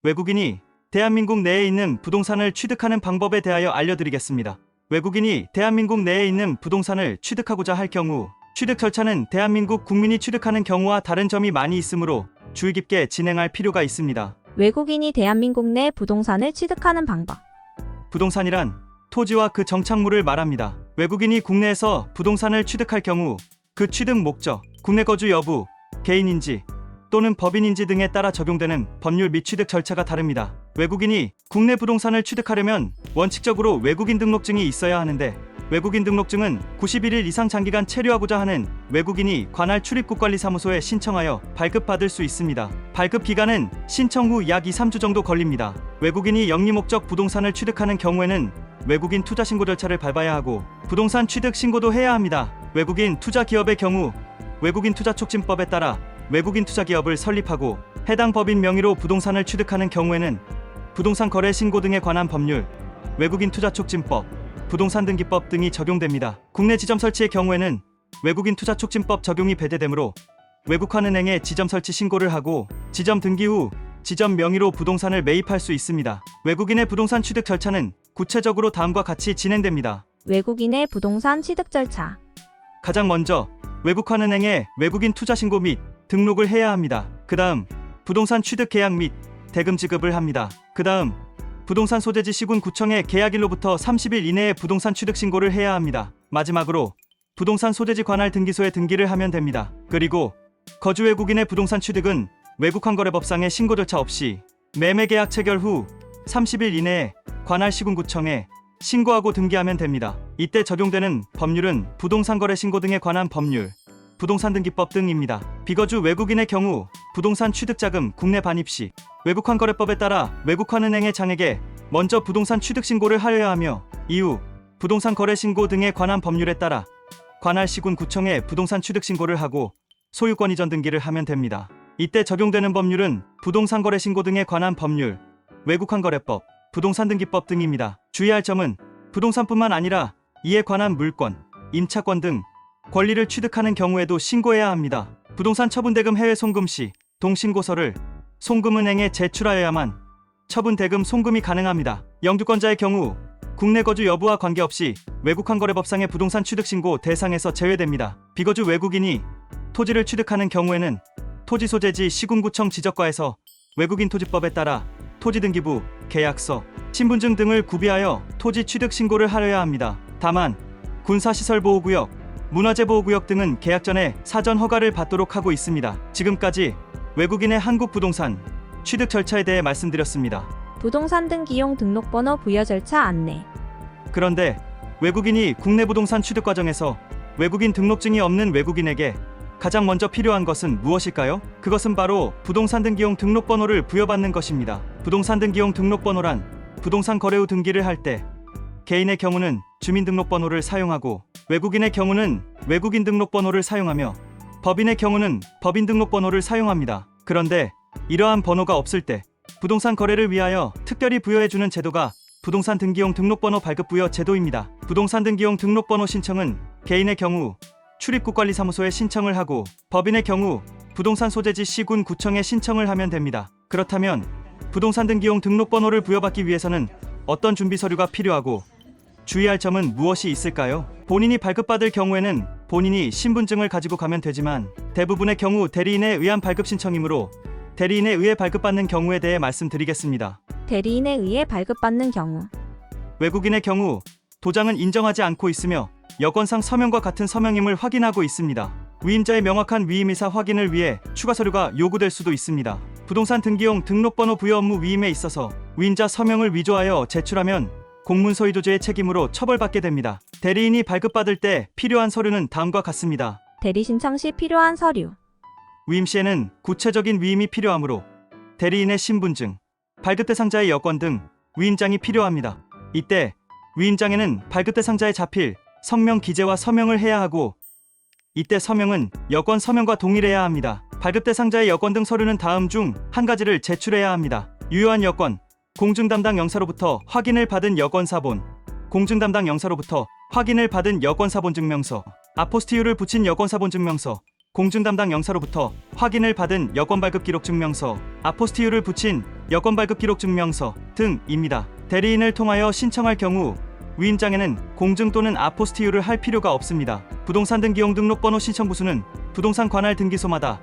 외국인이 대한민국 내에 있는 부동산을 취득하는 방법에 대하여 알려드리겠습니다. 외국인이 대한민국 내에 있는 부동산을 취득하고자 할 경우 취득 절차는 대한민국 국민이 취득하는 경우와 다른 점이 많이 있으므로 주의 깊게 진행할 필요가 있습니다. 외국인이 대한민국 내 부동산을 취득하는 방법. 부동산이란 토지와 그 정착물을 말합니다. 외국인이 국내에서 부동산을 취득할 경우 그 취득 목적, 국내 거주 여부, 개인인지 또는 법인인지 등에 따라 적용되는 법률 및 취득 절차가 다릅니다. 외국인이 국내 부동산을 취득하려면 원칙적으로 외국인 등록증이 있어야 하는데 외국인 등록증은 91일 이상 장기간 체류하고자 하는 외국인이 관할 출입국관리사무소에 신청하여 발급받을 수 있습니다. 발급 기간은 신청 후 약 2-3주 정도 걸립니다. 외국인이 영리목적 부동산을 취득하는 경우에는 외국인 투자 신고 절차를 밟아야 하고 부동산 취득 신고도 해야 합니다. 외국인 투자 기업의 경우 외국인 투자 촉진법에 따라 외국인 투자 기업을 설립하고 해당 법인 명의로 부동산을 취득하는 경우에는 부동산 거래 신고 등에 관한 법률, 외국인 투자 촉진법, 부동산 등기법 등이 적용됩니다. 국내 지점 설치의 경우에는 외국인 투자 촉진법 적용이 배제되므로 외국환은행에 지점 설치 신고를 하고 지점 등기 후 지점 명의로 부동산을 매입할 수 있습니다. 외국인의 부동산 취득 절차는 구체적으로 다음과 같이 진행됩니다. 외국인의 부동산 취득 절차. 가장 먼저 외국환은행에 외국인 투자 신고 및 등록을 해야 합니다. 그 다음 부동산 취득 계약 및 대금 지급을 합니다. 그 다음 부동산 소재지 시군구청에 계약일로부터 30일 이내에 부동산 취득 신고를 해야 합니다. 마지막으로 부동산 소재지 관할 등기소에 등기를 하면 됩니다. 그리고 거주 외국인의 부동산 취득은 외국환거래법상의 신고 절차 없이 매매계약 체결 후 30일 이내에 관할 시군구청에 신고하고 등기하면 됩니다. 이때 적용되는 법률은 부동산 거래 신고 등에 관한 법률, 부동산 등기법 등입니다. 비거주 외국인의 경우 부동산 취득자금 국내 반입 시 외국환거래법에 따라 외국환은행의 장에게 먼저 부동산 취득 신고를 하여야 하며 이후 부동산 거래 신고 등에 관한 법률에 따라 관할 시군 구청에 부동산 취득 신고를 하고 소유권 이전 등기를 하면 됩니다. 이때 적용되는 법률은 부동산 거래 신고 등에 관한 법률, 외국환거래법, 부동산 등기법 등입니다. 주의할 점은 부동산뿐만 아니라 이에 관한 물권, 임차권 등 권리를 취득하는 경우에도 신고해야 합니다. 부동산 처분대금 해외 송금 시 동신고서를 송금은행에 제출하여야만 처분대금 송금이 가능합니다. 영주권자의 경우 국내 거주 여부와 관계없이 외국환거래법상의 부동산 취득 신고 대상에서 제외됩니다. 비거주 외국인이 토지를 취득하는 경우에는 토지 소재지 시군구청 지적과에서 외국인 토지법에 따라 토지등기부, 계약서, 신분증 등을 구비하여 토지 취득 신고를 하여야 합니다. 다만 군사시설보호구역, 문화재보호구역 등은 계약 전에 사전 허가를 받도록 하고 있습니다. 지금까지 외국인의 한국 부동산 취득 절차에 대해 말씀드렸습니다. 부동산 등기용 등록번호 부여 절차 안내. 그런데 외국인이 국내 부동산 취득 과정에서 외국인 등록증이 없는 외국인에게 가장 먼저 필요한 것은 무엇일까요? 그것은 바로 부동산 등기용 등록번호를 부여받는 것입니다. 부동산 등기용 등록번호란 부동산 거래 후 등기를 할 때 개인의 경우는 주민등록번호를 사용하고 외국인의 경우는 외국인 등록번호를 사용하며 법인의 경우는 법인 등록번호를 사용합니다. 그런데 이러한 번호가 없을 때 부동산 거래를 위하여 특별히 부여해주는 제도가 부동산 등기용 등록번호 발급 부여 제도입니다. 부동산 등기용 등록번호 신청은 개인의 경우 출입국관리사무소에 신청을 하고 법인의 경우 부동산 소재지 시군 구청에 신청을 하면 됩니다. 그렇다면 부동산 등기용 등록번호를 부여받기 위해서는 어떤 준비 서류가 필요하고 주의할 점은 무엇이 있을까요? 본인이 발급받을 경우에는 본인이 신분증을 가지고 가면 되지만 대부분의 경우 대리인에 의한 발급 신청이므로 대리인에 의해 발급받는 경우에 대해 말씀드리겠습니다. 대리인에 의해 발급받는 경우. 외국인의 경우 도장은 인정하지 않고 있으며 여권상 서명과 같은 서명임을 확인하고 있습니다. 위임자의 명확한 위임의사 확인을 위해 추가 서류가 요구될 수도 있습니다. 부동산 등기용 등록번호 부여 업무 위임에 있어서 위임자 서명을 위조하여 제출하면 공문서위조죄의 책임으로 처벌받게 됩니다. 대리인이 발급받을 때 필요한 서류는 다음과 같습니다. 대리 신청 시 필요한 서류. 위임 시에는 구체적인 위임이 필요하므로 대리인의 신분증, 발급 대상자의 여권 등 위임장이 필요합니다. 이때 위임장에는 발급 대상자의 자필, 성명 기재와 서명을 해야 하고 이때 서명은 여권 서명과 동일해야 합니다. 발급 대상자의 여권 등 서류는 다음 중 한 가지를 제출해야 합니다. 유효한 여권, 공증담당 영사로부터 확인을 받은 여권사본, 공증담당 영사로부터 확인을 받은 여권사본 증명서, 아포스티유를 붙인 여권사본 증명서, 공증 담당 영사로부터 확인을 받은 여권 발급 기록 증명서, 아포스티유를 붙인 여권 발급 기록 증명서 등입니다. 대리인을 통하여 신청할 경우 위임장에는 공증 또는 아포스티유를 할 필요가 없습니다. 부동산 등기용 등록번호 신청 부수는 부동산 관할 등기소마다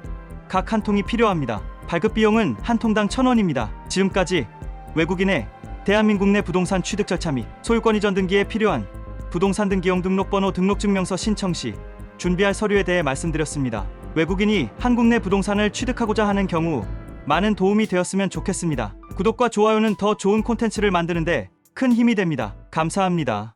각 한 통이 필요합니다. 발급 비용은 한 통당 1,000원입니다. 지금까지 외국인의 대한민국 내 부동산 취득 절차 및 소유권 이전 등기에 필요한 부동산 등기용 등록번호 등록증명서 신청 시 준비할 서류에 대해 말씀드렸습니다. 외국인이 한국 내 부동산을 취득하고자 하는 경우 많은 도움이 되었으면 좋겠습니다. 구독과 좋아요는 더 좋은 콘텐츠를 만드는데 큰 힘이 됩니다. 감사합니다.